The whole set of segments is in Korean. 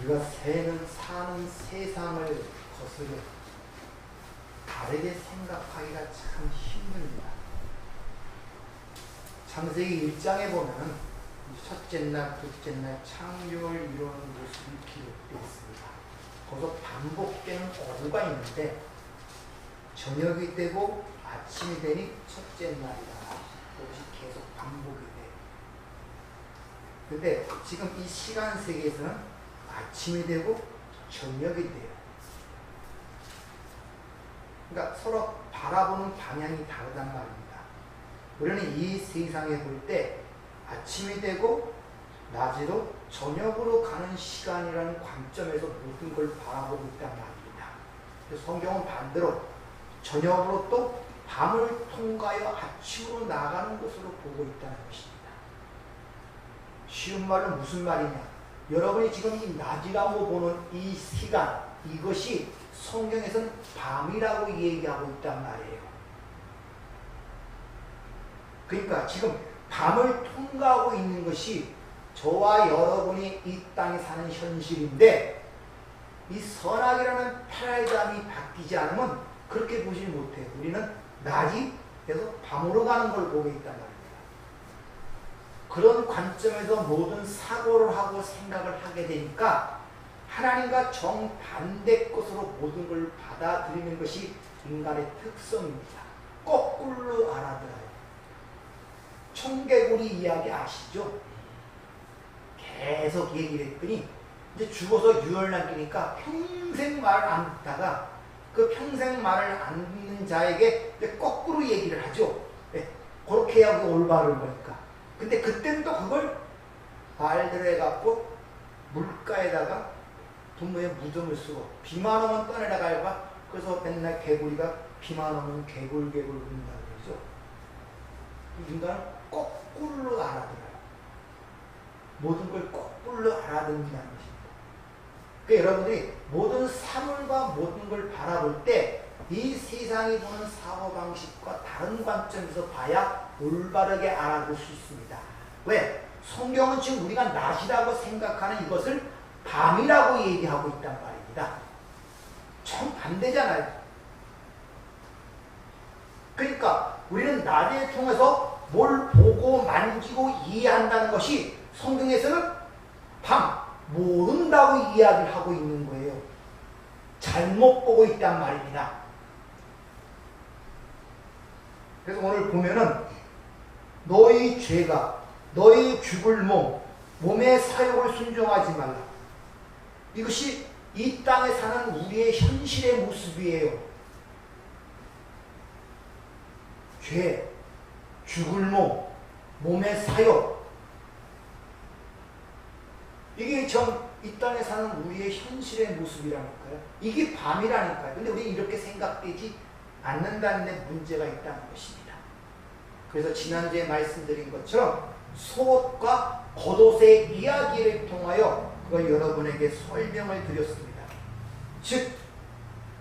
우리가 사는 세상을 거스려 다르게 생각하기가 참 힘듭니다. 창세기 1장에 보면 첫째 날, 둘째 날 창조를 이루는 모습이 기록되어 있습니다. 거기서 반복되는 어구가 있는데 저녁이 되고 아침이 되니 첫째 날이다. 그것이 계속 반복이 돼요. 근데 지금 이 시간 세계에서는 아침이 되고 저녁이 돼요. 그러니까 서로 바라보는 방향이 다르단 말입니다. 우리는 이 세상에 볼 때 아침이 되고 낮으로 저녁으로 가는 시간이라는 관점에서 모든 걸 바라보고 있단 말입니다. 성경은 반대로 저녁으로 또 밤을 통과하여 아침으로 나가는 것으로 보고 있다는 것입니다. 쉬운 말은 무슨 말이냐? 여러분이 지금 이 낮이라고 보는 이 시간, 이것이 성경에서는 밤이라고 얘기하고 있단 말이에요. 그러니까 지금 밤을 통과하고 있는 것이 저와 여러분이 이 땅에 사는 현실인데 이 선악이라는 패러다임이 바뀌지 않으면 그렇게 보지 못해요. 우리는 낮이 돼서 밤으로 가는 걸 보고 있단 말입니다. 그런 관점에서 모든 사고를 하고 생각을 하게 되니까 하나님과 정반대 것으로 모든 걸 받아들이는 것이 인간의 특성입니다. 거꾸로 알아들어요. 청개구리 이야기 아시죠? 계속 얘기를 했더니 이제 죽어서 유혈 남기니까 평생 말을 안 듣다가 그 평생 말을 안 듣는 자에게 이제 거꾸로 얘기를 하죠. 네, 그렇게 해야 올바른 거니까. 근데 그때는 또 그걸 말대로 해갖고 물가에다가 분모에 무덤을 쓰고 비만 오면 떠내려가 봐. 그래서 맨날 개구리가 비만 오면 개굴개굴 운다고 그러죠. 인간은 거꾸로 알아들어요. 모든 걸 거꾸로 알아듣는다는 것입니다. 그러니까 여러분들이 모든 사물과 모든 걸 바라볼 때 이 세상이 보는 사고방식과 다른 관점에서 봐야 올바르게 알아볼 수 있습니다. 왜? 성경은 지금 우리가 낮이라고 생각하는 이것을 밤이라고 얘기하고 있단 말입니다. 정반대잖아요. 그러니까 우리는 낮을 통해서 뭘 보고 만지고 이해한다는 것이 성경에서는 밤, 모른다고 이야기를 하고 있는 거예요. 잘못 보고 있단 말입니다. 그래서 오늘 보면은 너희 죄가 너희 죽을 몸의 사욕을 순종하지 말라. 이것이 이 땅에 사는 우리의 현실의 모습이에요. 죄, 죽을 몸의 사욕. 이게 이 땅에 사는 우리의 현실의 모습이라니까요. 이게 밤이라니까요. 근데 우리는 이렇게 생각되지 않는다는 데 문제가 있다는 것입니다. 그래서 지난주에 말씀드린 것처럼 속옷과 겉옷의 이야기를 통하여 그걸 여러분에게 설명을 드렸습니다. 즉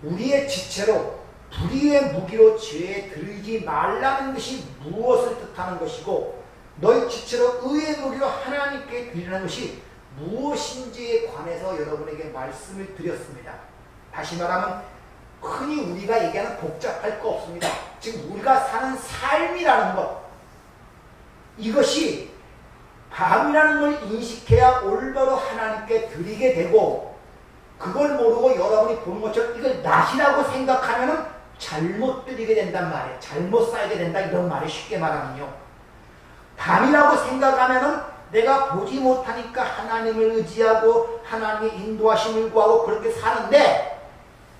우리의 지체로 불의의 무기로 죄에 들지 말라는 것이 무엇을 뜻하는 것이고 너희 지체로 의의 무기로 하나님께 드리는 것이 무엇인지에 관해서 여러분에게 말씀을 드렸습니다. 다시 말하면 흔히 우리가 얘기하는 복잡할 거 없습니다. 지금 우리가 사는 삶이라는 것, 이것이 밤이라는 걸 인식해야 올바로 하나님께 드리게 되고 그걸 모르고 여러분이 보는 것처럼 이걸 낮이라고 생각하면 잘못 드리게 된단 말이에요. 잘못 살게 된다 이런 말이 쉽게 말하면요. 밤이라고 생각하면 내가 보지 못하니까 하나님을 의지하고 하나님의 인도하심을 구하고 그렇게 사는데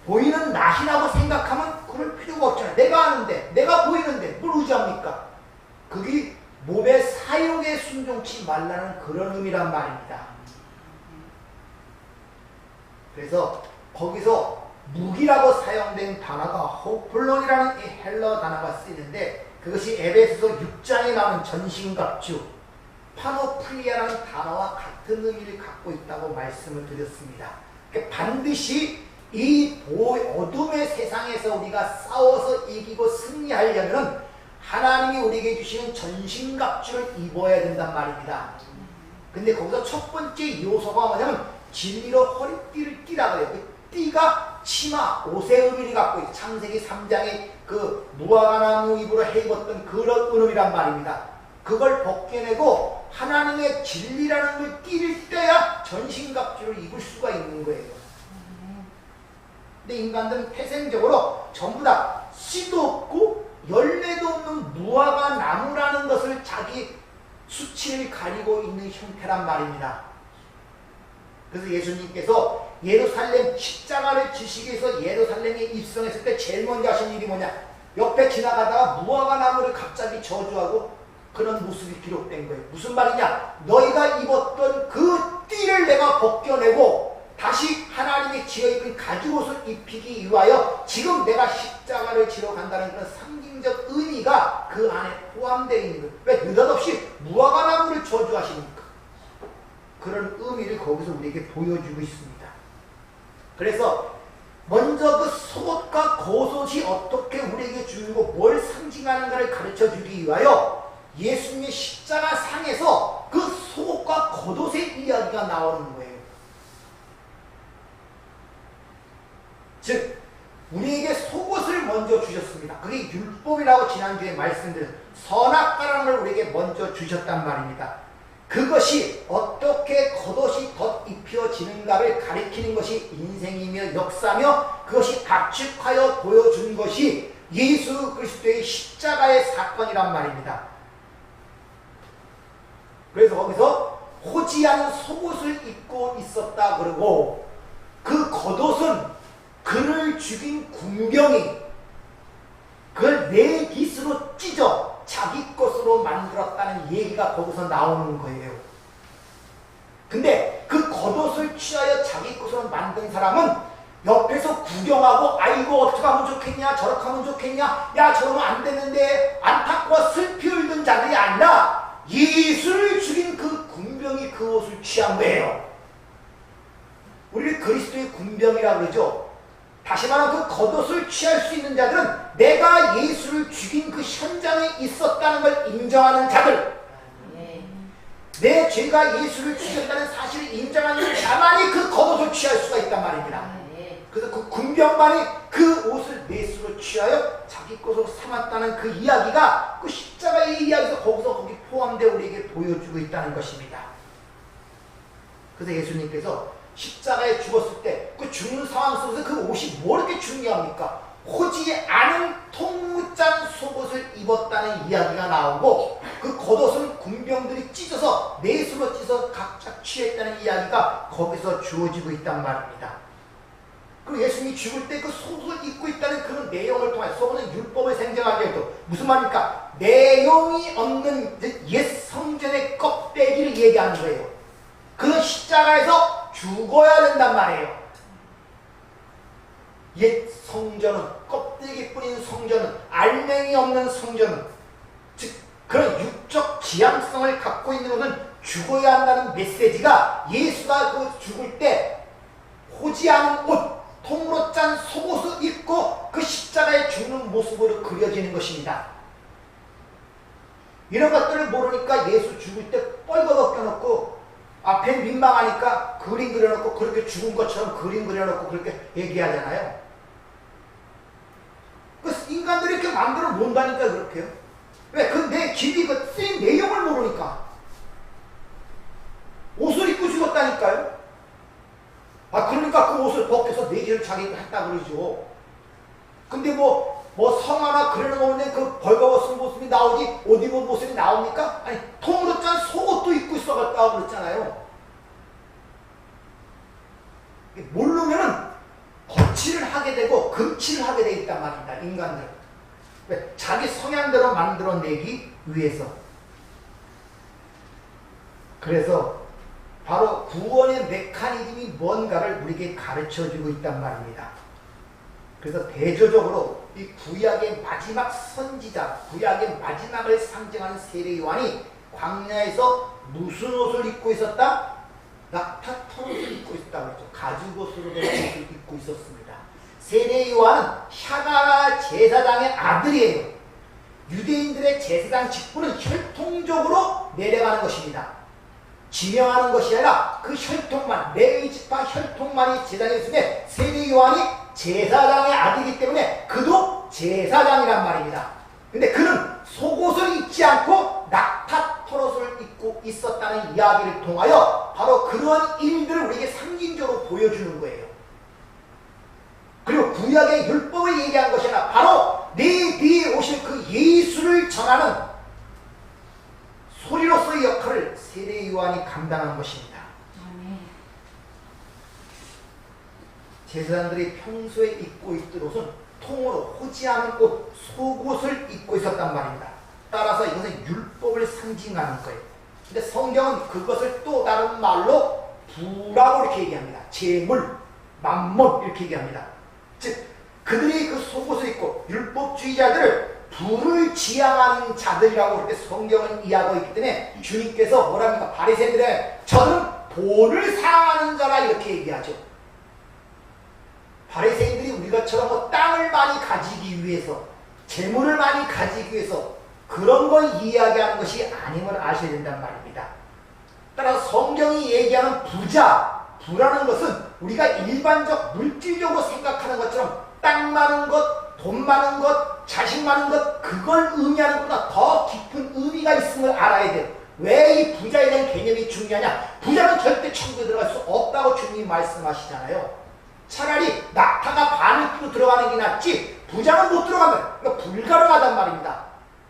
보이는 낮이라고 생각하면 그럴 필요가 없잖아요. 내가 아는데 내가 보이는데 뭘 의지합니까? 그게 몸의 사욕에 순종치 말라는 그런 의미란 말입니다. 그래서 거기서 무기라고 사용된 단어가 호플론이라는 이 헬러 단어가 쓰이는데 그것이 에베소서 6장에 나오는 전신갑주 파노플리아라는 단어와 같은 의미를 갖고 있다고 말씀을 드렸습니다. 그러니까 반드시 이 어둠의 세상에서 우리가 싸워서 이기고 승리하려면 하나님이 우리에게 주시는 전신갑주를 입어야 된단 말입니다. 근데 거기서 첫 번째 요소가 뭐냐면 진리로 허리띠를 띠라 그래요. 그 띠가 치마, 옷의 의미를 갖고 있어요. 창세기 3장에 그 무화과나무 잎으로 해 입었던 그런 의미란 말입니다. 그걸 벗겨내고 하나님의 진리라는 걸 띠를 떼야 전신갑주를 입을 수가 있는 거예요. 근데 인간들은 태생적으로 전부 다 씨도 없고 열매도 없는 무화과 나무라는 것을 자기 수치를 가리고 있는 형태란 말입니다. 그래서 예수님께서 예루살렘 십자가를 지시기 위해서 예루살렘에 입성했을 때 제일 먼저 하신 일이 뭐냐? 옆에 지나가다가 무화과 나무를 갑자기 저주하고 그런 모습이 기록된 거예요. 무슨 말이냐? 너희가 입었던 그 띠를 내가 벗겨내고 다시 하나님의 지어입은 가죽옷을 입히기 위하여 지금 내가 십자가를 지러 간다는 그런 상징적 의미가 그 안에 포함되어 있는 거예요. 왜 느닷없이 무화과 나무를 저주하십니까? 그런 의미를 거기서 우리에게 보여주고 있습니다. 그래서 먼저 그 속옷과 겉옷이 어떻게 우리에게 주고 뭘 상징하는가를 가르쳐 주기 위하여 예수님의 십자가 상에서 그 속옷과 겉옷의 이야기가 나오는 거예요. 즉 우리에게 속옷을 먼저 주셨습니다. 그게 율법이라고 지난주에 말씀드린 선악과라는 걸 우리에게 먼저 주셨단 말입니다. 그것이 어떻게 겉옷이 덧입혀지는가를 가리키는 것이 인생이며 역사며 그것이 압축하여 보여준 것이 예수 그리스도의 십자가의 사건이란 말입니다. 그래서 거기서 호지한 속옷을 입고 있었다 그러고 그 겉옷은 그를 죽인 군병이 그걸 내 깃으로 찢어 자기 것으로 만들었다는 얘기가 거기서 나오는 거예요. 근데 그 겉옷을 취하여 자기 것으로 만든 사람은 옆에서 구경하고 아이고 어떻게 하면 좋겠냐 저렇게 하면 좋겠냐 야 저러면 안 되는데 안타까워 슬피 울던 자들이 아니라 예수를 죽인 그 군병이 그 옷을 취한 거예요. 우리를 그리스도의 군병이라고 그러죠. 다시 말하면 그 겉옷을 취할 수 있는 자들은 내가 예수를 죽인 그 현장에 있었다는 걸 인정하는 자들, 내 죄가 예수를 죽였다는 사실을 인정하는 자만이 그 겉옷을 취할 수가 있단 말입니다. 그래서 그 군병만이 그 옷을 내수로 취하여 자기 것으로 삼았다는 그 이야기가 그 십자가의 이야기가 거기 포함되어 우리에게 보여주고 있다는 것입니다. 그래서 예수님께서 십자가에 죽었을 때 그 죽는 상황 속에서 그 옷이 뭐 이렇게 중요합니까? 호지 않은 통무짠 속옷을 입었다는 이야기가 나오고 그 겉옷은 군병들이 찢어서 내수로 찢어서 각자 취했다는 이야기가 거기서 주어지고 있단 말입니다. 그리고 예수님이 죽을 때 그 속옷을 입고 있다는 그런 내용을 통해 속옷은 율법을 생정하게 해도 무슨 말입니까? 내용이 없는 옛 성전의 껍데기를 얘기하는 거예요. 그 십자가에서 죽어야 된단 말이에요. 옛 성전은 껍데기뿐인 성전은 알맹이 없는 성전은 즉 그런 육적 지향성을 갖고 있는 것은 죽어야 한다는 메시지가 예수가 그 죽을 때 호지 않은 옷 통으로 짠 속옷을 입고 그 십자가에 죽는 모습으로 그려지는 것입니다. 이런 것들을 모르니까 예수 죽을 때 뻘거벗겨 놓고 앞에 민망하니까 그림 그려놓고 그렇게 죽은 것처럼 그림 그려놓고 그렇게 얘기하잖아요. 그 인간들이 이렇게 만들어 놓는다니까 그렇게요. 왜? 그 내 길이 그 쓰인 내용을 모르니까. 옷을 입고 죽었다니까요. 그러니까 그 옷을 벗겨서 내지를 자기가 했다 그러죠. 근데 뭐 성화나 그러는 거면 그 벌거벗은 모습이 나오지 옷 입은 모습이 나옵니까? 아니 통으로 짠 속옷도 입고 있어갔다고 그랬잖아요. 모르면은 거칠을 하게 되고 금칠을 하게 돼 있단 말입니다. 인간들. 왜? 자기 성향대로 만들어내기 위해서. 그래서 바로 구원의 메커니즘이 뭔가를 우리에게 가르쳐주고 있단 말입니다. 그래서 대조적으로 이 구약의 마지막 선지자, 구약의 마지막을 상징하는 세례 요한이 광야에서 무슨 옷을 입고 있었다? 낙타털 옷을 입고 있었다고 했죠. 가죽옷으로 된 옷을 입고 있었습니다. 세례 요한은 샤가 제사장의 아들이에요. 유대인들의 제사장 직분은 혈통적으로 내려가는 것입니다. 지명하는 것이 아니라 그 혈통만, 레위지파 혈통만이 제사장이 있으면 세례 요한이 제사장의 아들이기 때문에 그도 제사장이란 말입니다. 근데 그는 속옷을 입지 않고 낙타 털옷을 입고 있었다는 이야기를 통하여 바로 그러한 일들을 우리에게 상징적으로 보여주는 거예요. 그리고 구약의 율법을 얘기한 것이 아니라 바로 내 뒤에 오실 그 예수를 전하는 소리로서의 역할을 세례 요한이 감당한 것입니다. 제사장들이 평소에 입고 있던 옷은 통으로 호지하는 옷, 속옷을 입고 있었단 말입니다. 따라서 이것은 율법을 상징하는 거예요. 근데 성경은 그것을 또 다른 말로 부라고 이렇게 얘기합니다. 재물, 만몬 이렇게 얘기합니다. 즉 그들이 그 속옷을 입고 율법주의자들을 부를 지향하는 자들이라고 그렇게 성경은 이해하고 있기 때문에 주님께서 뭐랍니까? 바리새인들의 저는 돈을 사랑하는 자라 이렇게 얘기하죠. 바리새인들이 우리가처럼 뭐 땅을 많이 가지기 위해서, 재물을 많이 가지기 위해서 그런 걸 이야기하는 것이 아님을 아셔야 된단 말입니다. 따라서 성경이 얘기하는 부라는 것은 우리가 일반적 물질적으로 생각하는 것처럼 땅 많은 것, 돈 많은 것, 자식 많은 것, 그걸 의미하는 것보다 더 깊은 의미가 있음을 알아야 돼요. 왜 이 부자에 대한 개념이 중요하냐? 부자는 절대 천국에 들어갈 수 없다고 주님이 말씀하시잖아요. 차라리 낙타가 바늘 끼고 들어가는 게 낫지 부자는 못 들어간다. 그러니까 불가능하단 말입니다.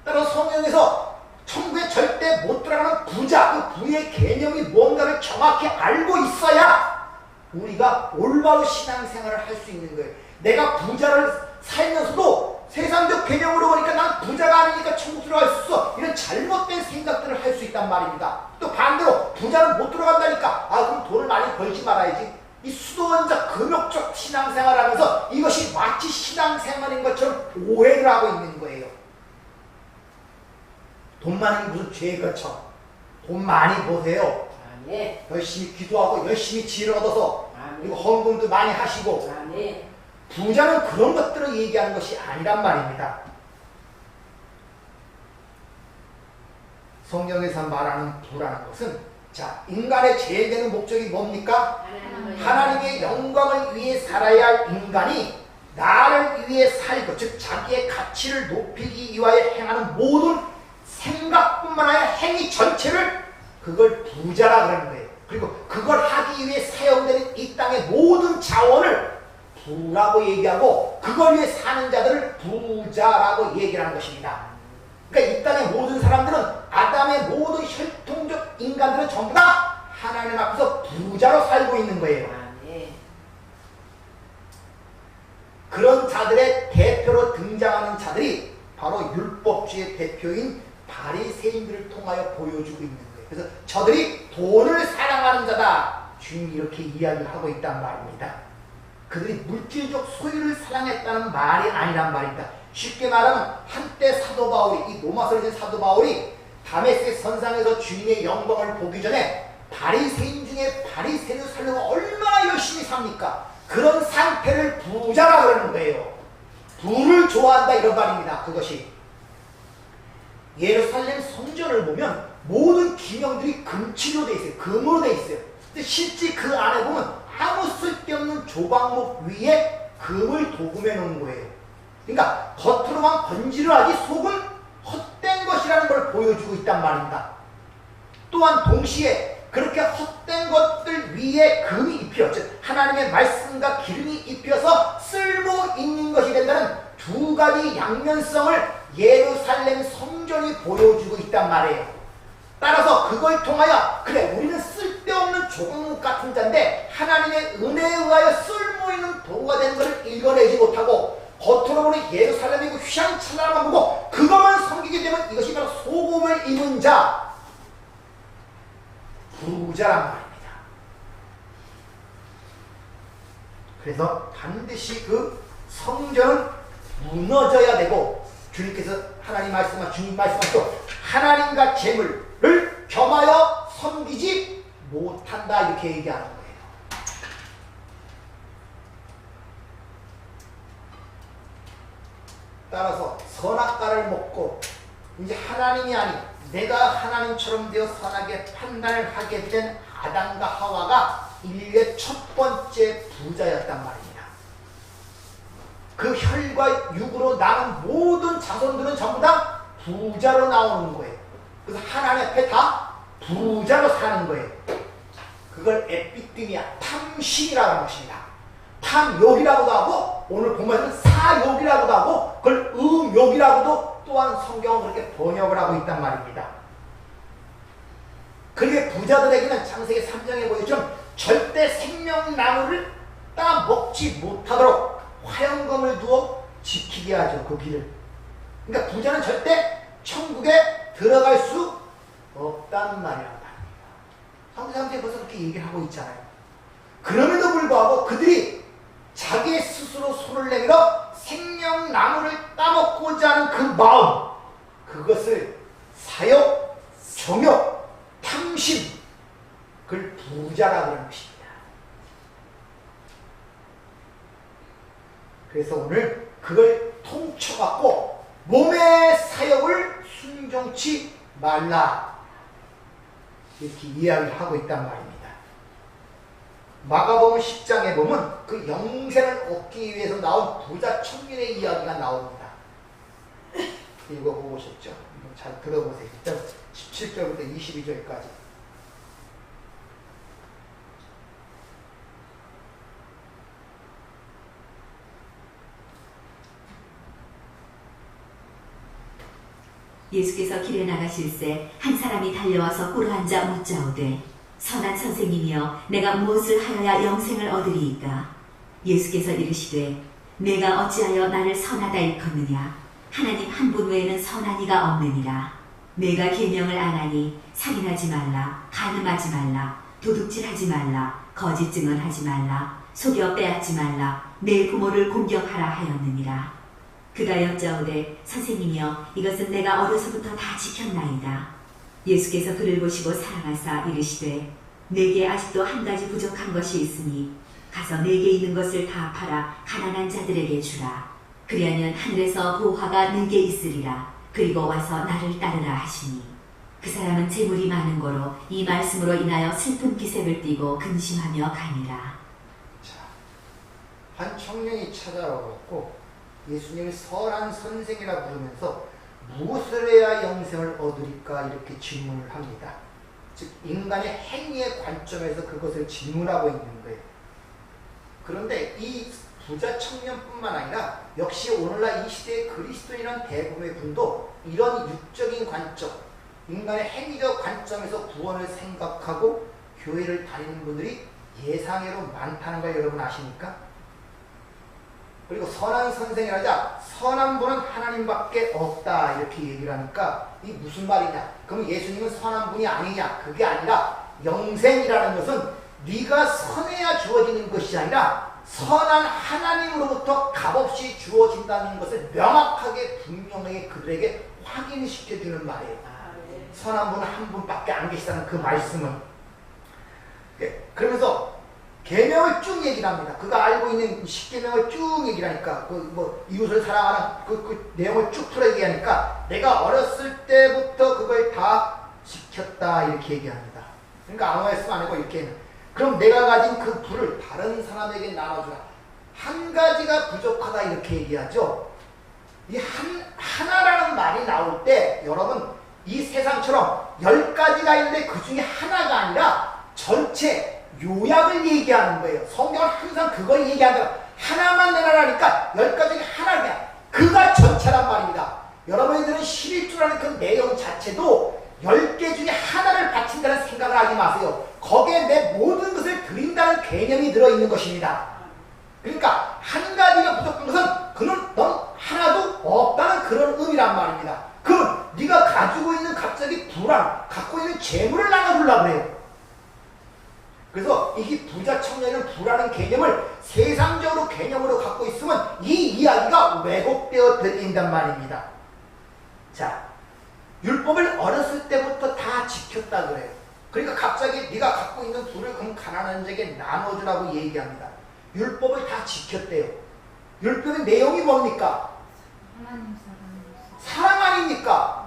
따라서 성경에서 천국에 절대 못 들어가는 부자, 그 부의 개념이 뭔가를 정확히 알고 있어야 우리가 올바로 신앙생활을 할 수 있는 거예요. 내가 부자를 살면서도 세상적 개념으로 보니까 난 부자가 아니니까 천국 들어갈 수 없어. 이런 잘못된 생각들을 할 수 있단 말입니다. 또 반대로 부자는 못 들어간다니까 그럼 돈을 많이 벌지 말아야지. 이 수도원적 금욕적 신앙생활을 하면서 이것이 마치 신앙생활인 것처럼 오해를 하고 있는 거예요. 돈 많은 게 무슨 죄겠죠. 돈 많이 버세요. 열심히 기도하고 열심히 지혜를 얻어서 그리고 헌금도 많이 하시고 부자는 그런 것들을 얘기하는 것이 아니란 말입니다. 성경에서 말하는 부라는 것은 자, 인간의 제일 되는 목적이 뭡니까? 하나님의 영광을 위해 살아야 할 인간이 나를 위해 살고, 즉 자기의 가치를 높이기 위하여 행하는 모든 생각뿐만 아니라 행위 전체를 그걸 부자라 그러는 거예요. 그리고 그걸 하기 위해 사용되는 이 땅의 모든 자원을 부라고 얘기하고 그걸 위해 사는 자들을 부자라고 얘기를 하는 것입니다. 그러니까 이 땅의 모든 사람들은 아담의 모든 혈통적 인간들은 전부 다 하나님 앞에서 부자로 살고 있는 거예요. 그런 자들의 대표로 등장하는 자들이 바로 율법주의 대표인 바리새인들을 통하여 보여주고 있는 거예요. 그래서 저들이 돈을 사랑하는 자다. 주님이 이렇게 이야기하고 있단 말입니다. 그들이 물질적 소유를 사랑했다는 말이 아니란 말입니다. 쉽게 말하면 한때 사도 바울이, 이 로마서를 쓴 사도 바울이 다메섹 선상에서 주님의 영광을 보기 전에 바리새인 중에 바리새인을 살려고 얼마나 열심히 삽니까? 그런 상태를 부자라 그러는 거예요. 부를 좋아한다 이런 말입니다. 그것이 예루살렘 성전을 보면 모든 기명들이 금치로 돼 있어요. 금으로 돼 있어요. 근데 실제 그 안에 보면 아무 쓸데없는 조각목 위에 금을 도금해 놓은 거예요. 그러니까 겉으로만 번지르하지 속은 헛된 것이라는 걸 보여주고 있단 말입니다. 또한 동시에 그렇게 헛된 것들 위에 금이 입혀, 즉 하나님의 말씀과 기름이 입혀서 쓸모 있는 것이 된다는 두 가지 양면성을 예루살렘 성전이 보여주고 있단 말이에요. 따라서 그걸 통하여 그래 우리는 쓸데없는 조각목 같은 자인데 하나님의 은혜에 의하여 쓸모있는 도구가 되는 것을 읽어내지 못하고 겉으로 보니 예루살렘이고 휘황찬란한 보고 그것만 섬기게 되면 이것이 바로 소금을 입은 자, 부자란 말입니다. 그래서 반드시 그 성전은 무너져야 되고 주님께서 하나님 말씀하 주님 말씀하시고 하나님과 재물을 겸하여 섬기지 못한다 이렇게 얘기하는 거예요. 따라서 선악과를 먹고 이제 하나님이 아닌 내가 하나님처럼 되어 선하게 판단을 하게 된 아담과 하와가 인류의 첫 번째 부자였단 말입니다. 그 혈과 육으로 나는 모든 자손들은 전부 다 부자로 나오는 거예요. 그래서 하나님 앞에 다 부자로 사는 거예요. 그걸 에피드미아, 탐심이라고 하는 것입니다. 탐욕이라고도 하고 오늘 본문에서는 사욕이라고도 하고 그걸 음욕이라고도 또한 성경은 그렇게 번역을 하고 있단 말입니다. 그렇게 부자들에게는 창세기 3장에 보여준 절대 생명나무를 따먹지 못하도록 화영검을 두어 지키게 하죠. 그 길을. 그러니까 부자는 절대 천국에 들어갈 수 없다는 말이란 말입니다. 성경에 벌써 그렇게 얘기를 하고 있잖아요. 그럼에도 불구하고 그들이 자기 스스로 손을 내밀어 생명나무를 따먹고자 하는 그 마음, 그것을 사욕, 정욕, 탐심, 그걸 부자라고 하는 것입니다. 그래서 오늘 그걸 통쳐갖고 몸의 사욕을 순종치 말라 이렇게 이야기를 하고 있단 말입니다. 마가복음 10장에 보면 그 영생을 얻기 위해서 나온 부자 청년의 이야기가 나옵니다. 읽어보셨죠? 잘 들어보세요. 일단 17절부터 22절까지. 예수께서 길에 나가실새 한 사람이 달려와서 꿇어앉아 묻자오되 선한 선생님이여 내가 무엇을 하여야 영생을 얻으리이까? 예수께서 이르시되 내가 어찌하여 나를 선하다 일컫느냐? 하나님 한 분 외에는 선한 이가 없느니라. 내가 계명을 안 하니 살인하지 말라, 간음하지 말라, 도둑질하지 말라, 거짓 증언하지 말라, 속여 빼앗지 말라, 내 부모를 공경하라 하였느니라. 그가 여짜오되 선생님이여 이것은 내가 어려서부터 다 지켰나이다. 예수께서 그를 보시고 사랑하사 이르시되 내게 아직도 한 가지 부족한 것이 있으니 가서 내게 있는 것을 다 팔아 가난한 자들에게 주라. 그리하면 하늘에서 보화가 네게 있으리라. 그리고 와서 나를 따르라 하시니 그 사람은 재물이 많은 거로 이 말씀으로 인하여 슬픈 기색을 띠고 근심하며 가니라. 자, 한 청년이 찾아와갖고 예수님을 선한 선생이라 부르면서 무엇을 해야 영생을 얻으리까 이렇게 질문을 합니다. 즉 인간의 행위의 관점에서 그것을 질문하고 있는 거예요. 그런데 이 부자 청년뿐만 아니라 역시 오늘날 이 시대의 그리스도인이라는 대부분의 분도 이런 육적인 관점, 인간의 행위적 관점에서 구원을 생각하고 교회를 다니는 분들이 예상외로 많다는 걸 여러분 아십니까? 그리고 선한 선생이라자 선한 분은 하나님밖에 없다 이렇게 얘기를 하니까 이게 무슨 말이냐? 그럼 예수님은 선한 분이 아니냐? 그게 아니라 영생이라는 것은 네가 선해야 주어지는 것이 아니라 선한 하나님으로부터 값없이 주어진다는 것을 명확하게 분명하게 그들에게 확인시켜주는 말이에요. 선한 분은 한 분밖에 안 계시다는 그 말씀은. 그러면서 계명을 쭉 얘기를 합니다. 그가 알고 있는 10계명을 쭉 얘기를 하니까 이웃을 사랑하는 그 내용을 쭉 풀어 얘기하니까 내가 어렸을 때부터 그걸 다 지켰다 이렇게 얘기합니다. 그러니까 아무 말씀 안 하고 이렇게 그럼 내가 가진 그 부를 다른 사람에게 나눠주라. 한 가지가 부족하다 이렇게 얘기하죠. 이 하나라는 말이 나올 때 여러분 이 세상처럼 10가지가 있는데 그 중에 하나가 아니라 전체 요약을 얘기하는 거예요. 성경은 항상 그걸 얘기하는 하나만 내놔라니까 10가지 중에 하나냐. 그가 전체란 말입니다. 여러분들은 11조라는 그 내용 자체도 10개 중에 하나를 바친다는 생각을 하지 마세요. 거기에 내 모든 것을 드린다는 개념이 들어있는 것입니다. 그러니까 한 가지가 부족한 것은 넌 하나도 없다는 그런 의미란 말입니다. 그럼 네가 가지고 있는 갑자기 불안, 갖고 있는 재물을 나눠주려고 그래요. 그래서 이 부자 청년은 부라는 개념을 세상적으로 개념으로 갖고 있으면 이 이야기가 왜곡되어 들린단 말입니다. 자, 율법을 어렸을 때부터 다 지켰다 그래요. 그러니까 갑자기 네가 갖고 있는 부를 그럼 가난한 자에게 나눠주라고 얘기합니다. 율법을 다 지켰대요. 율법의 내용이 뭡니까? 하나님 사랑 아닙니까?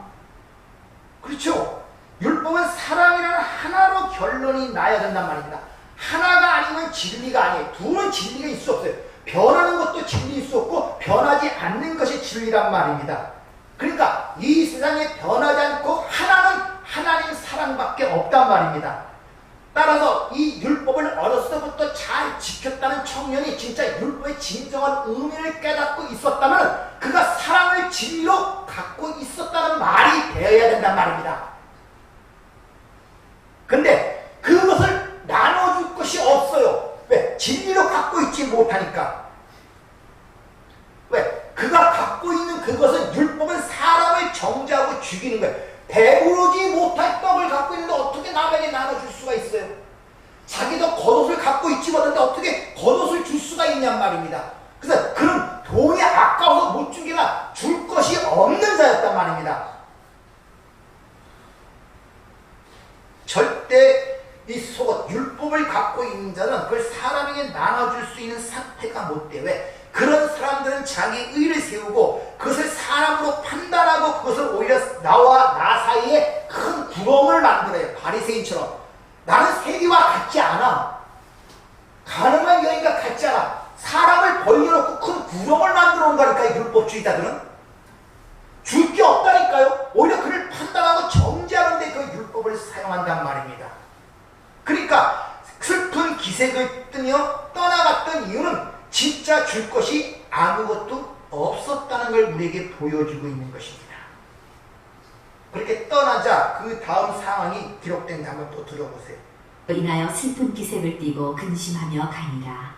그렇죠? 율법은 사랑이라는 하나로 결론이 나야 된단 말입니다. 하나가 아니면 진리가 아니에요. 둘은 진리가 있을 수 없어요. 변하는 것도 진리일 수 없고 변하지 않는 것이 진리란 말입니다. 그러니까 이 세상에 변하지 않고 하나는 하나님 사랑밖에 없단 말입니다. 따라서 이 율법을 어렸을 때부터 잘 지켰다는 청년이 진짜 율법의 진정한 의미를 깨닫고 있었다면 그가 사랑을 진리로 갖고 있었다는 말이 되어야 된단 말입니다. 근데 그것을 나눠줄 것이 없어요. 왜? 진리로 갖고 있지 못하니까. 왜? 그가 갖고 있는 그것은 율법은 사람을 정죄하고 죽이는 거예요. 배부르지 못할 떡을 갖고 있는데 어떻게 남에게 나눠줄 수가 있어요? 자기도 겉옷을 갖고 있지 못하는데 어떻게 겉옷을 줄 수가 있냔 말입니다. 그래서 그런 돈이 아까워서 못 준 게 아니라 줄 것이 없는 자였단 말입니다. 절대 이 속옷, 율법을 갖고 있는 자는 그걸 사람에게 나눠줄 수 있는 상태가 못 돼. 왜? 그런 사람들은 자기 의를 세우고 그것을 사람으로 판단하고 그것을 오히려 나와 나 사이에 큰 구멍을 만들어요. 바리새인처럼. 나는 세리와 같지 않아. 가늠한 여인과 같지 않아. 사람을 벌려놓고 큰 구멍을 만들어 온 거니까 율법주의자들은. 줄 게 없다니까요. 오히려 그를 판단하고 정죄하는 데 그 율법을 사용한단 말입니다. 그러니까 슬픈 기색을 뜨며 떠나갔던 이유는 진짜 줄 것이 아무것도 없었다는 걸 우리에게 보여주고 있는 것입니다. 그렇게 떠나자 그 다음 상황이 기록된다. 한번 또 들어보세요. 인하여 슬픈 기색을 띠고 근심하며 가니라.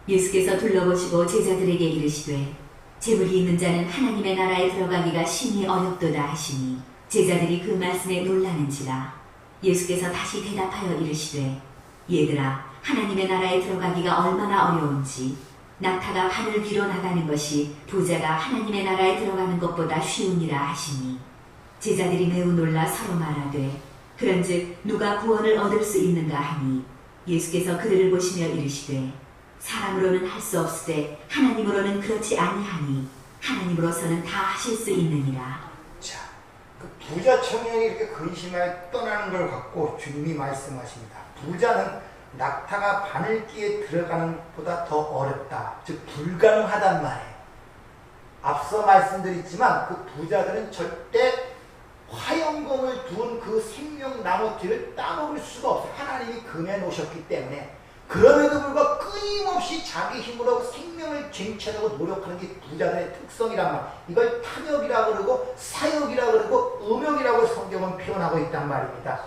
예수께서 둘러보시고 제자들에게 이르시되 재물이 있는 자는 하나님의 나라에 들어가기가 심히 어렵도다 하시니 제자들이 그 말씀에 놀라는지라. 예수께서 다시 대답하여 이르시되 얘들아, 하나님의 나라에 들어가기가 얼마나 어려운지 낙타가 하늘 위로 나가는 것이 부자가 하나님의 나라에 들어가는 것보다 쉬우니라 하시니 제자들이 매우 놀라 서로 말하되 그런즉 누가 구원을 얻을 수 있는가 하니 예수께서 그들을 보시며 이르시되 사람으로는 할 수 없으되 하나님으로는 그렇지 아니하니 하나님으로서는 다 하실 수 있느니라. 자, 그 부자 청년이 이렇게 근심하여 떠나는 걸 갖고 주님이 말씀하십니다. 부자는 낙타가 바늘기에 들어가는 것보다 더 어렵다. 즉 불가능하단 말이에요. 앞서 말씀드렸지만 그 부자들은 절대 화영검을 두은 그 생명나무 뒤를 따먹을 수가 없어요. 하나님이 금해 놓으셨기 때문에. 그럼에도 불구하고 끊임없이 자기 힘으로 생명을 쟁취하려고 노력하는 게 부자들의 특성이란 말. 이걸 탐욕이라고 그러고 사욕이라고 그러고 음욕이라고 성경은 표현하고 있단 말입니다.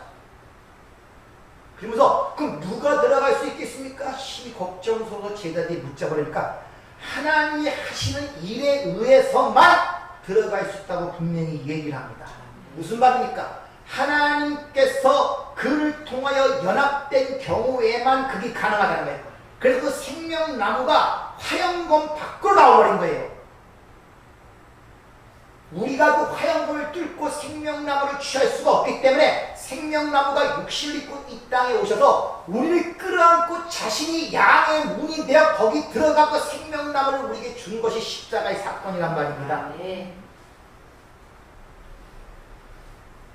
그러면서 그럼 누가 들어갈 수 있겠습니까? 심히 걱정스러워서 제자들이 묻자버리니까 하나님이 하시는 일에 의해서만 들어갈 수 있다고 분명히 얘기를 합니다. 무슨 말입니까? 하나님께서 그를 통하여 연합된 경우에만 그게 가능하다는 거예요. 그래서 그 생명나무가 화영검 밖으로 나와버린 거예요. 우리가 그 화영검을 뚫고 생명나무를 취할 수가 없기 때문에 생명나무가 육신을 입고 이 땅에 오셔서 우리를 끌어안고 자신이 양의 문이 되어 거기 들어가고 생명나무를 우리에게 준 것이 십자가의 사건이란 말입니다.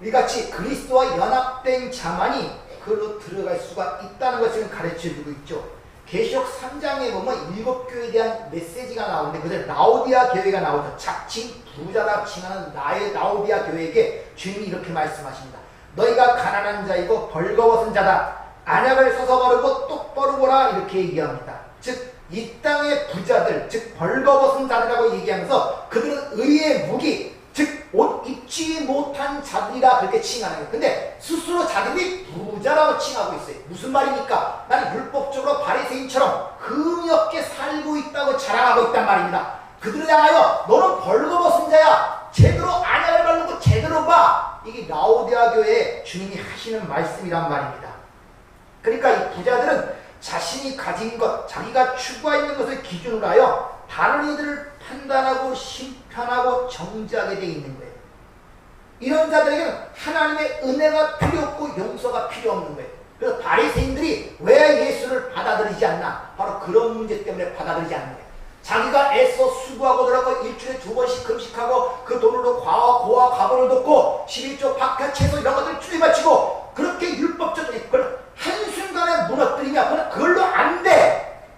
이같이 그리스도와 연합된 자만이 그로 들어갈 수가 있다는 것을 가르쳐주고 있죠. 계시록 3장에 보면 7교회에 대한 메시지가 나오는데 그들 라오디아 교회가 나오죠. 자칭 부자라 칭하는 라오디아 교회에게 주님이 이렇게 말씀하십니다. 너희가 가난한 자이고 벌거벗은 자다. 안약을 서서 바르고 똑바로 보라. 이렇게 얘기합니다. 즉 이 땅의 부자들, 즉 벌거벗은 자들이라고 얘기하면서 그들은 의의 무기, 즉 옷 입지 못한 자들이라 그렇게 칭하는 거예요. 근데 스스로 자기들이 부자라고 칭하고 있어요. 무슨 말입니까? 나는 율법적으로 바리새인처럼 흠이 없게 살고 있다고 자랑하고 있단 말입니다. 그들을 향하여 너는 벌거벗은 자야. 제대로 안약을 바르고 제대로 봐. 이게 라오디아 교회에 주님이 하시는 말씀이란 말입니다. 그러니까 이 부자들은 자신이 가진 것, 자기가 추구하는 것을 기준으로 하여 다른 이들을 판단하고 심판하고 정죄하게 되어 있는 거예요. 이런 자들에게는 하나님의 은혜가 필요 없고 용서가 필요 없는 거예요. 그래서 바리새인들이 왜 예수를 받아들이지 않나? 바로 그런 문제 때문에 받아들이지 않는 거예요. 자기가 애써 수고하고 들어가고 일주일에 2번씩 금식하고 그 돈으로 고아 가보를 돕고 11조 박하 채소 이런 것들 주에 바치고 그렇게 율법적인 그걸 한순간에 무너뜨리면 그걸로 안 돼.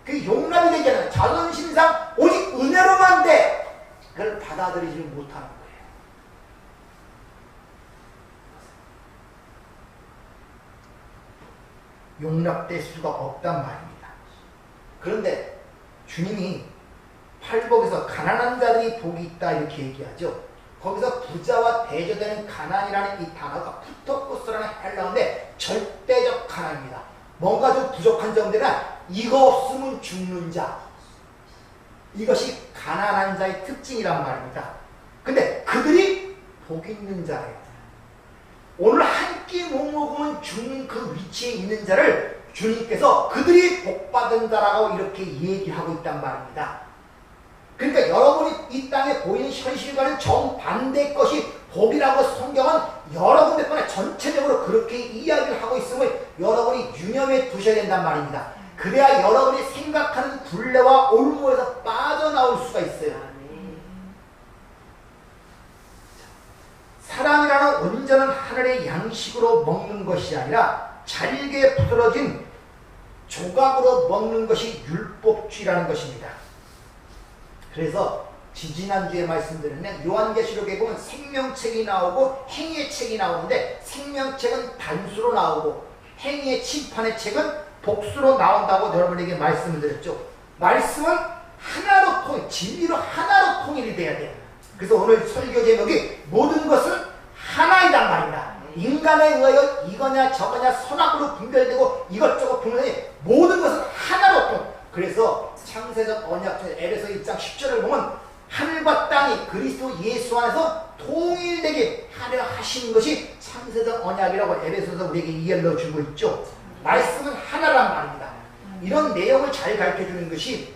그게 용납이 되지 않아요. 자존심상 오직 은혜로만 돼. 그걸 받아들이지 못하는 거예요. 용납될 수가 없단 말입니다. 그런데 주님이 팔복에서 가난한 자들이 복이 있다 이렇게 얘기하죠. 거기서 부자와 대조되는 가난이라는 이 단어가 푸토코스라는 헬라어인데 절대적 가난입니다. 뭔가 좀 부족한 점들은 이거 없으면 죽는 자, 이것이 가난한 자의 특징이란 말입니다. 근데 그들이 복 있는 자예요. 오늘 한 끼 못 먹으면 죽는 그 위치에 있는 자를 주님께서 그들이 복받은 자라고 이렇게 얘기하고 있단 말입니다. 그러니까 여러분이 이 땅에 보이는 현실과는 정반대의 것이 복이라고 성경은 여러 군데 거나 전체적으로 그렇게 이야기를 하고 있음을 여러분이 유념해 두셔야 된단 말입니다. 그래야 여러분이 생각하는 굴레와 올무에서 빠져나올 수가 있어요. 사랑이라는 온전한 하늘의 양식으로 먹는 것이 아니라 잘게 부스러진 조각으로 먹는 것이 율법주의라는 것입니다. 그래서 지지난주에 말씀드렸는데 요한계시록에 보면 생명책이 나오고 행위의 책이 나오는데 생명책은 단수로 나오고 행위의 심판의 책은 복수로 나온다고 여러분에게 말씀을 드렸죠. 말씀은 하나로 진리로 하나로 통일이 돼야 돼요. 그래서 오늘 설교 제목이 모든 것은 하나이란 말입니다. 인간에 의하여 이거냐 저거냐 선악으로 분별되고 이것저것 분별되니 모든 것은 하나로 통. 그래서 창세적 언약 중에 에베소 1장 10절을 보면 하늘과 땅이 그리스도 예수 안에서 통일되게 하려 하신 것이 창세적 언약이라고 에베소서 우리에게 이해를 주고 있죠. 말씀은 하나란 말입니다. 이런 내용을 잘 가르쳐주는 것이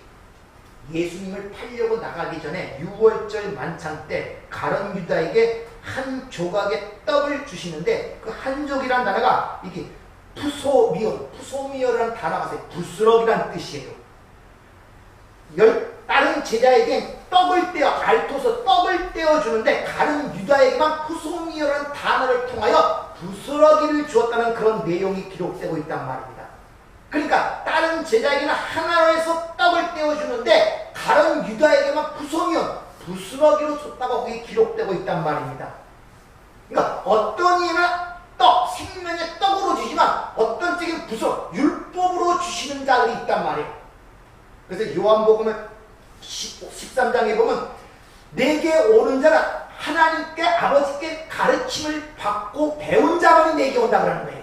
예수님을 팔려고 나가기 전에 6월절 만찬 때 가룟 유다에게 한 조각의 떡을 주시는데 그 한 족이라는 단어가 이게 푸소미어라는 단어가 있어요. 부스럭이라는 뜻이에요. 다른 제자에게 떡을 떼어 알토서 떡을 떼어주는데 가룟 유다에게만 푸소미어라는 단어를 통하여 부스러기를 주었다는 그런 내용이 기록되고 있단 말입니다. 그러니까 다른 제자에게는 하나에서 떡을 떼어주는데 가룟 유다에게만 부스러기로 줬다고 거기 기록되고 있단 말입니다. 그러니까 어떤 이는 떡, 생명의 떡으로 주지만 어떤 쪽은 율법으로 주시는 자들이 있단 말이에요. 그래서 요한복음 13장에 보면 내게 오는 자는 하나님께 아버지께 가르침을 받고 배운 자만이 내게 온다 그러는 거예요.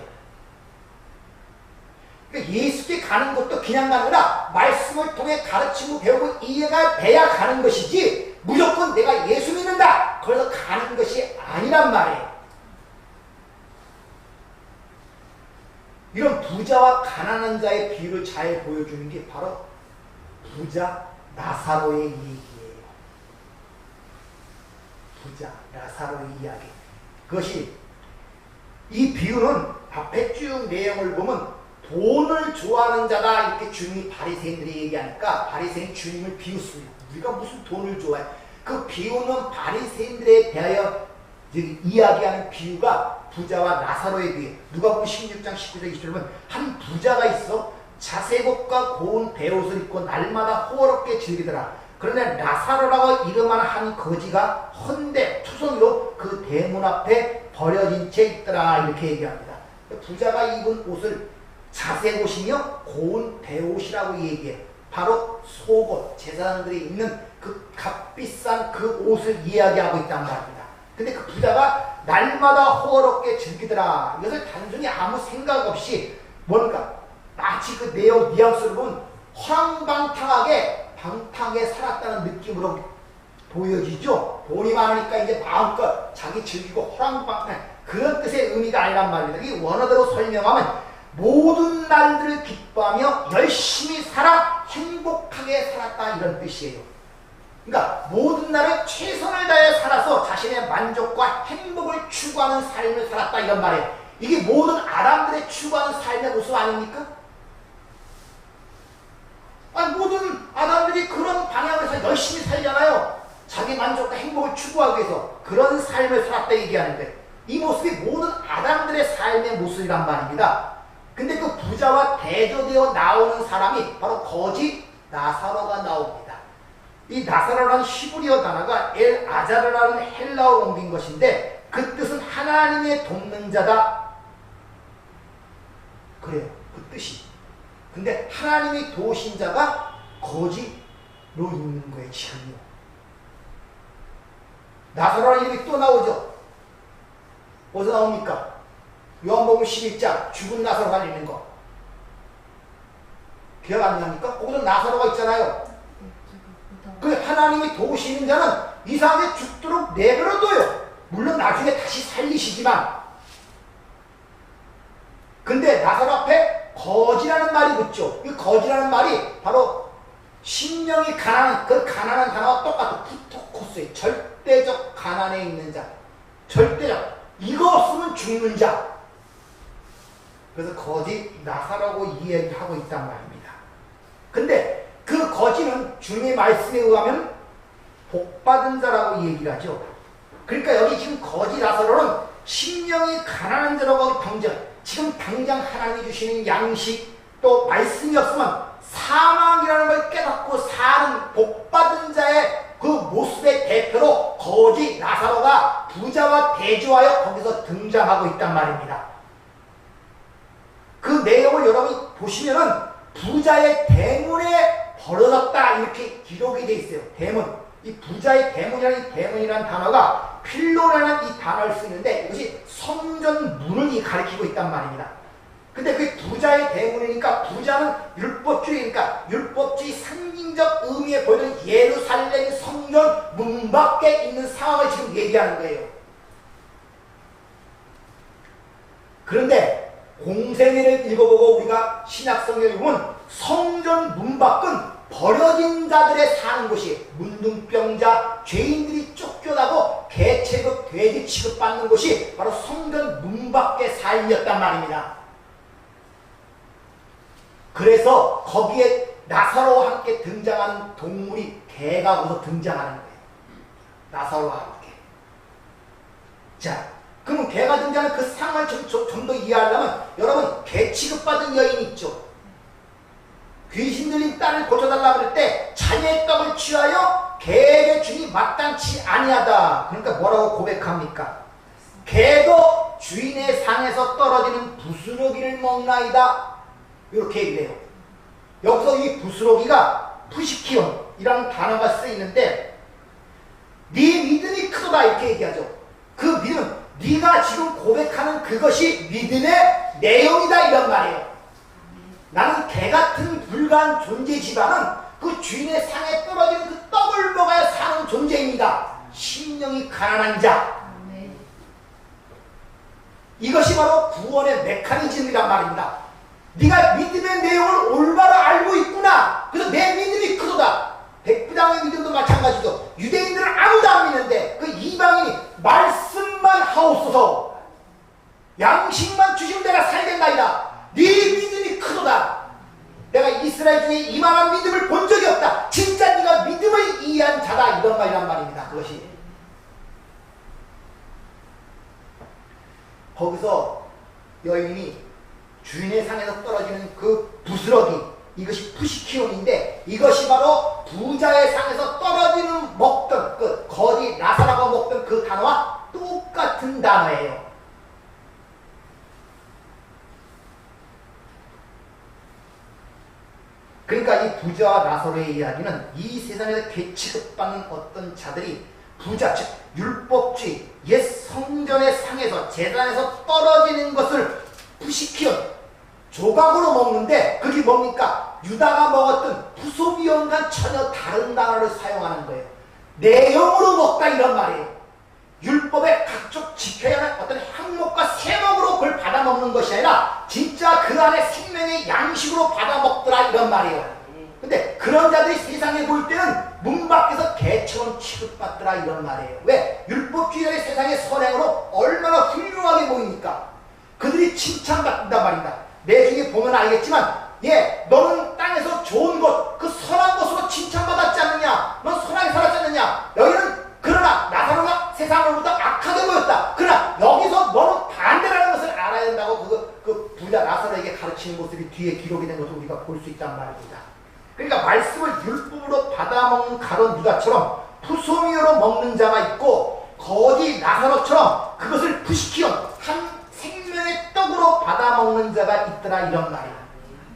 그러니까 예수께 가는 것도 그냥 가는 거라 말씀을 통해 가르치고 배우고 이해가 돼야 가는 것이지 무조건 내가 예수 믿는다 그래서 가는 것이 아니란 말이에요. 이런 부자와 가난한 자의 비유를 잘 보여주는 게 바로 부자 나사로의 얘기예요. 부자 나사로의 이야기. 그것이 이 비유는 앞에 쭉 내용을 보면 돈을 좋아하는 자다 이렇게 주님이 바리새인들이 얘기하니까 바리새인 주님을 비웃습니다. 우리가 무슨 돈을 좋아해? 그 비유는 바리새인들에 대하여 이야기하는 비유가 부자와 나사로의 비유. 누가복음 16장 19절 20절 보면 한 부자가 있어 자색옷과 고운 베옷을 입고 날마다 호화롭게 즐기더라. 그러나 나사로라고 이름하는 한 거지가 헌데 투성이로 그 대문 앞에 버려진 채 있더라 이렇게 얘기합니다. 부자가 입은 옷을 자색옷이며 고운 베옷이라고 얘기해. 바로 속옷, 제사장들이 입는 그 값비싼 그 옷을 이야기하고 있단 말입니다. 근데 그 부자가 날마다 호화롭게 즐기더라. 이것을 단순히 아무 생각 없이 뭔가 마치 그 내용 뉘앙스를 보면 허랑방탕하게 방탕하게 살았다는 느낌으로 보여지죠. 돈이 많으니까 이제 마음껏 자기 즐기고 허랑방탕 그런 뜻의 의미가 아니란 말입니다. 이 원어대로 설명하면 모든 날들을 기뻐하며 열심히 살아 행복하게 살았다 이런 뜻이에요. 그러니까 모든 날을 최선을 다해 살아서 자신의 만족과 행복을 추구하는 삶을 살았다 이런 말이에요. 이게 모든 아람들의 추구하는 삶의 모습 아닙니까? 아니, 모든 아담들이 그런 방향에서 열심히 살잖아요. 자기 만족과 행복을 추구하기 위해서 그런 삶을 살았다 얘기하는데, 이 모습이 모든 아담들의 삶의 모습이란 말입니다. 근데 그 부자와 대조되어 나오는 사람이 바로 거지 나사로가 나옵니다. 이 나사로라는 히브리어 단어가 엘 아자르라는 헬라어로 옮긴 것인데, 그 뜻은 하나님의 돕는 자다. 그래요. 그 뜻이. 근데 하나님이 도우신 자가 거지로 있는 거예요, 지금요. 나사로라는 이름이 또 나오죠. 어디서 나옵니까? 요한복음 11장 죽은 나사로가 있는 거. 기억 안 납니까? 거기서 나사로가 있잖아요. 그 하나님이 도우시는 자는 이상하게 죽도록 내버려둬요. 물론 나중에 다시 살리시지만. 근데 나사로 앞에 거지라는 말이 붙죠. 이 거지라는 말이 바로 심령이 가난한, 그 가난한 단어와 똑같은 푸토코스의 절대적 가난에 있는 자. 절대적. 이거 없으면 죽는 자. 그래서 거지 나사로라고 이야기하고 있단 말입니다. 근데 그 거지는 주님의 말씀에 의하면 복받은 자라고 얘기를 하죠. 그러니까 여기 지금 거지 나사로는 심령이 가난한 자라고 당장, 지금 당장 하나님이 주시는 양식 또 말씀이 없으면 사망이라는 걸 깨닫고 사는 복받은 자의 그 모습의 대표로 거지 나사로가 부자와 대조하여 거기서 등장하고 있단 말입니다. 그 내용을 여러분이 보시면은 부자의 대문에 벌어졌다 이렇게 기록이 되어 있어요. 대문. 이 부자의 대문이라는 단어가 필로라는 이 단어를 쓰는데 이것이 성전 문을 가리키고 있단 말입니다. 근데 그 부자의 대문이니까 부자는 율법주의니까 율법주의 상징적 의미에 보이는 예루살렘 성전 문 밖에 있는 상황을 지금 얘기하는 거예요. 그런데 공생애를 읽어보고 우리가 신약성경을 보면 성전 문 밖은 버려진 자들의 사는 곳이 문둥병자, 죄인들이 쫓겨나고 개취급, 돼지 취급받는 곳이 바로 성전 문 밖의 삶이었단 말입니다. 그래서 거기에 나사로와 함께 등장하는 동물이 개가 거기서 등장하는 거예요. 나사로와 함께. 자, 그러면 개가 등장하는 그 상황을 좀 더 이해하려면 여러분 개 취급받은 여인이 있죠. 귀신 들린 딸을 고쳐달라고 할 때 자녀의 떡을 취하여 개에게 주니 마땅치 아니하다. 그러니까 뭐라고 고백합니까? 개도 주인의 상에서 떨어지는 부스러기를 먹나이다. 이렇게 얘기해요. 여기서 이 부스러기가 푸시키온이라는 단어가 쓰이는데 네 믿음이 크도다 이렇게 얘기하죠. 그 믿음, 네가 지금 고백하는 그것이 믿음의 내용이다 이런 말이에요. 나는 개같은 불가한 존재지만은 그 주인의 상에 떨어지는 그 떡을 먹어야 사는 존재입니다. 심령이 가난한 자. 이것이 바로 구원의 메커니즘이란 말입니다. 네가 믿음의 내용을 올바로 알고 있구나. 그래서 내 믿음이 크도다. 백부장의 믿음도 마찬가지죠. 유대인들은 아무도 안 믿는데 그 이방인이 말씀만 하옵소서, 양식만 주시면 내가 살겠나이다. 네 믿음이 크도다. 내가 이스라엘 중에 이만한 믿음을 본 적이 없다. 진짜 네가 믿음을 이해한 자다. 이런 말이란 말입니다. 그것이. 거기서 여인이 주인의 상에서 떨어지는 그 부스러기, 이것이 푸시키온인데 이것이 바로 부자의 상에서 떨어지는 먹던 그 거지 나사로가 먹던 그 단어와 똑같은 단어예요. 그러니까 이 부자와 나사로의 이야기는 이 세상에서 괴취급받는 어떤 자들이 부자, 즉 율법주의, 옛 성전의 상에서 제단에서 떨어지는 것을 푸시키온, 조각으로 먹는데 그게 뭡니까? 유다가 먹었던 부소비온과 전혀 다른 단어를 사용하는 거예요. 내용으로 먹다 이런 말이에요. 율법에 각종 지켜야 하는 어떤 항목과 세목으로 그걸 받아먹는 것이 아니라 진짜 그 안에 생명의 양식으로 받아먹더라 이런 말이에요. 근데 그런 자들이 세상에 볼 때는 문 밖에서 개처럼 취급받더라 이런 말이에요. 왜? 율법주의자의 세상의 선행으로 얼마나 훌륭하게 보이니까 그들이 칭찬받는단 말입니다. 내중에 보면 알겠지만 너는 땅에서 좋은 것, 그 칭찬받았지 않느냐? 넌 선하게 살았지 않느냐? 여기는 그러나 나사로가 세상으로부터 악하게 보였다. 그러나 여기서 너는 반대라는 것을 알아야 된다고 그 부자 나사로에게 가르치는 모습이 뒤에 기록이 된 것을 우리가 볼 수 있단 말입니다. 그러니까 말씀을 율법으로 받아먹는 가론 유다처럼 푸소미오로 먹는 자가 있고 거지 나사로처럼 그것을 부시키온 한 생명의 떡으로 받아먹는 자가 있더라 이런 말이야.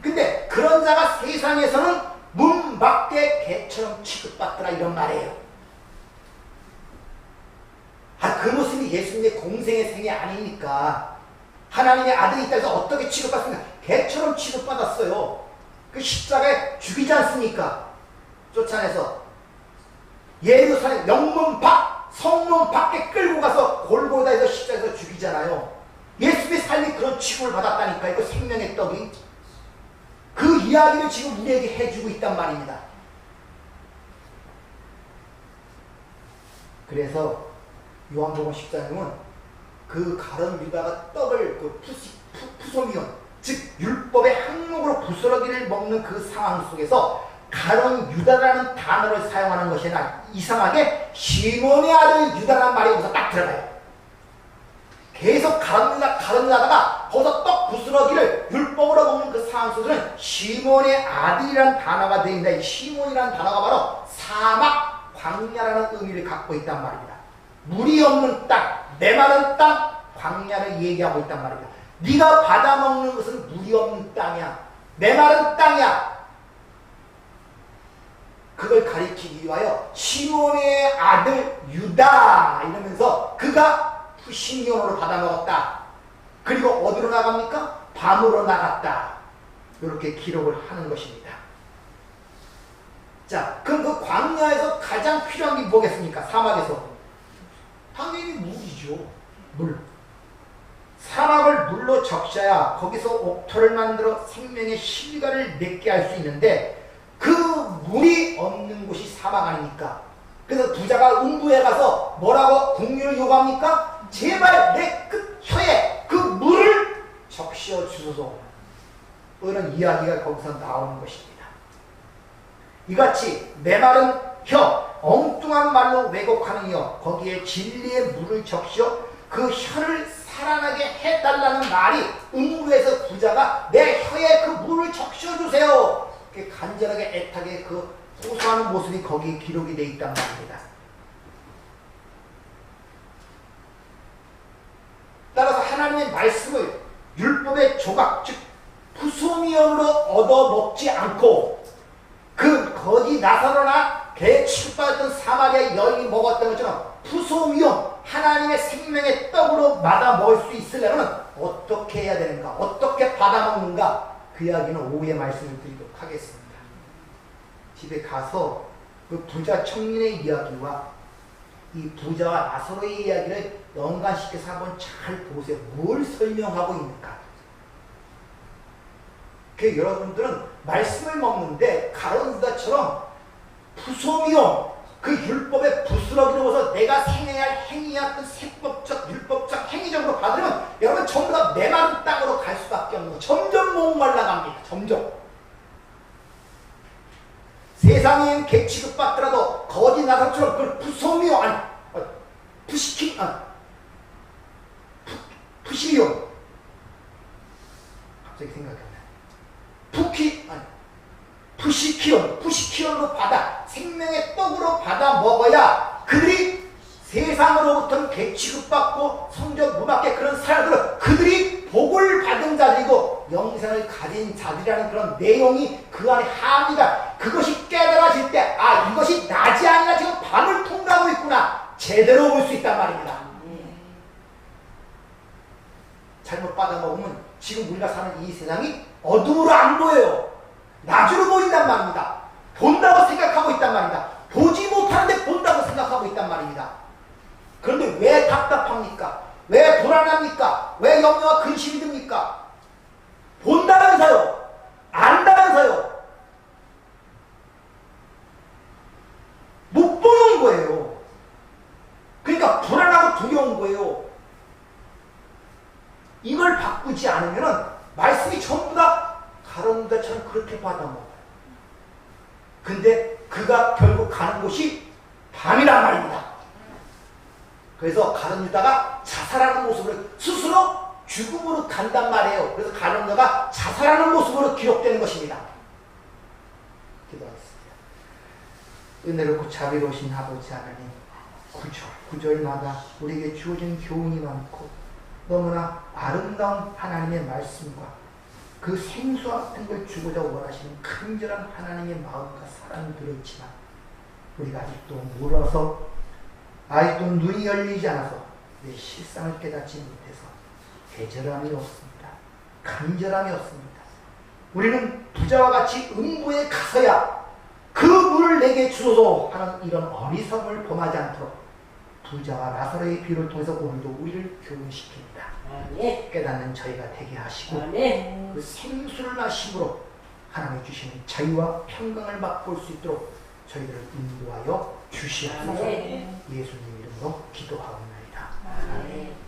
근데 그런 자가 세상에서는 문 밖의 개처럼 취급받더라 이런 말이에요. 그 모습이 예수님의 공생의 생이 아니니까. 하나님의 아들이 있다 해서 어떻게 취급받습니까? 개처럼 취급받았어요. 그 십자가에 죽이지 않습니까? 쫓아내서 예루살렘 영문 밖 성문 밖에 끌고 가서 골고다에서 십자가에서 죽이잖아요. 예수의 삶이 그런 취급을 받았다니까. 이거 생명의 떡이 그 이야기를 지금 우리에게 해주고 있단 말입니다. 그래서 요한복음 14장은 그 가론 유다가 떡을 푸소미온 즉 율법의 항목으로 부스러기를 먹는 그 상황 속에서 가론 유다라는 단어를 사용하는 것이 아니라 이상하게 시몬의 아들 유다라는 말이 여기서 딱 들어가요. 계속 가론 유다다가 거기서 떡 부스러기를 율법으로 먹는 그 상황 속에서는 시몬의 아들이라는 단어가 되는데 이 시몬이라는 단어가 바로 사막 광야라는 의미를 갖고 있단 말입니다. 물이 없는 땅, 메마른 땅, 광야를 얘기하고 있단 말입니다. 네가 받아먹는 것은 물이 없는 땅이야. 메마른 땅이야. 그걸 가리키기 위하여 시몬의 아들 유다 이러면서 그가 푸시미온으로 받아먹었다. 그리고 어디로 나갑니까? 밤으로 나갔다. 이렇게 기록을 하는 것입니다. 자, 그럼 그 광야에서 가장 필요한 게 뭐겠습니까? 사막에서 당연히 물이죠. 물. 사막을 물로 적셔야 거기서 옥토를 만들어 생명의 실과를 맺게 할 수 있는데 그 물이 없는 곳이 사막 아닙니까? 그래서 부자가 음부에 가서 뭐라고 궁유를 요구합니까? 제발 내 끝 혀에 그 물을 적셔 주소서. 이런 이야기가 거기서 나오는 것입니다. 이같이 메마른 혀, 엉뚱한 말로 왜곡하는 혀, 거기에 진리의 물을 적셔 그 혀를 살아나게 해달라는 말이 음부에서 부자가 내 혀에 그 물을 적셔주세요. 간절하게 애타게 그 호소하는 모습이 거기에 기록이 되어 있단 말입니다. 따라서 하나님의 말씀을 율법의 조각, 즉 푸소미온으로 얻어먹지 않고 그 거지 나사로나 개 취급받았던 사마리아 여인이 먹었던 것처럼 푸소미온 하나님의 생명의 떡으로 받아 먹을 수 있으려면 어떻게 해야 되는가? 어떻게 받아 먹는가? 그 이야기는 오후에 말씀을 드리도록 하겠습니다. 집에 가서 그 부자 청년의 이야기와 이 부자와 나사로의 이야기를 연관시켜서 한번 잘 보세요. 뭘 설명하고 있는가? 그 여러분들은 말씀을 먹는데 가론 유다처럼 푸소미온 그 율법의 부스러기로 해서 내가 행해야 할 행위야 그 세법적 율법적 행위적으로 받으면 여러분 전부 다 메마른 땅으로 갈 수밖에 없는 거. 점점 목말라갑니다. 점점. 세상에 개 취급받더라도 거지 나사처럼 그걸 푸소미온 아니 푸시미온 갑자기 생각이 안 나요. 푸시키온으로 받아 생명의 떡으로 받아 먹어야 그들이 세상으로부터는 개 취급받고 성적 무밖에 그런 사람들은 그들이 복을 받은 자들이고 영생을 가진 자들이라는 그런 내용이 그 안에 함의가 그것이 깨달아질 때 아 이것이 낮이 아니라 지금 밤을 통과하고 있구나 제대로 볼 수 있단 말입니다. 잘못 받아 먹으면 지금 우리가 사는 이 세상이 어둠으로 안 보여요. 낮으로 보인단 말입니다. 본다고 생각하고 있단 말입니다. 보지 못하는데 본다고 생각하고 있단 말입니다. 그런데 왜 답답합니까? 왜 불안합니까? 왜 염려와 근심이 듭니까? 본다면서요. 안다면서요. 못 보는 거예요. 그러니까 불안하고 두려운 거예요. 이걸 바꾸지 않으면 말씀이 전부 다 가론 유다처럼 그렇게 받아먹어요. 근데 그가 결국 가는 곳이 밤이란 말입니다. 그래서 가룟 유다가 자살하는 모습으로 스스로 죽음으로 간단 말이에요. 그래서 가룟 유다가 자살하는 모습으로 기록되는 것입니다. 기도하겠습니다. 은혜롭고 자비로우신 아버지 하나님, 구절마다 우리에게 주어진 교훈이 많고 너무나 아름다운 하나님의 말씀과 그 생수 같은 걸 주고자 원하시는 큰절한 하나님의 마음과 사랑이 들어있지만 우리가 아직도 몰라서 아직도 눈이 열리지 않아서 내 실상을 깨닫지 못해서 애절함이 없습니다. 간절함이 없습니다. 우리는 부자와 같이 음부에 가서야 그 물을 내게 주소서 하는 이런 어리석음을 범하지 않도록 부자와 라사로의 비유를 통해서 오늘도 우리를 교훈시킵니다. 깨닫는 저희가 되게 하시고 그 생수를 마심으로 하나님이 주시는 자유와 평강을 맛볼 수 있도록 저희들을 인도하여 주시옵소서. 예수님 이름으로 기도하옵나이다. 아멘.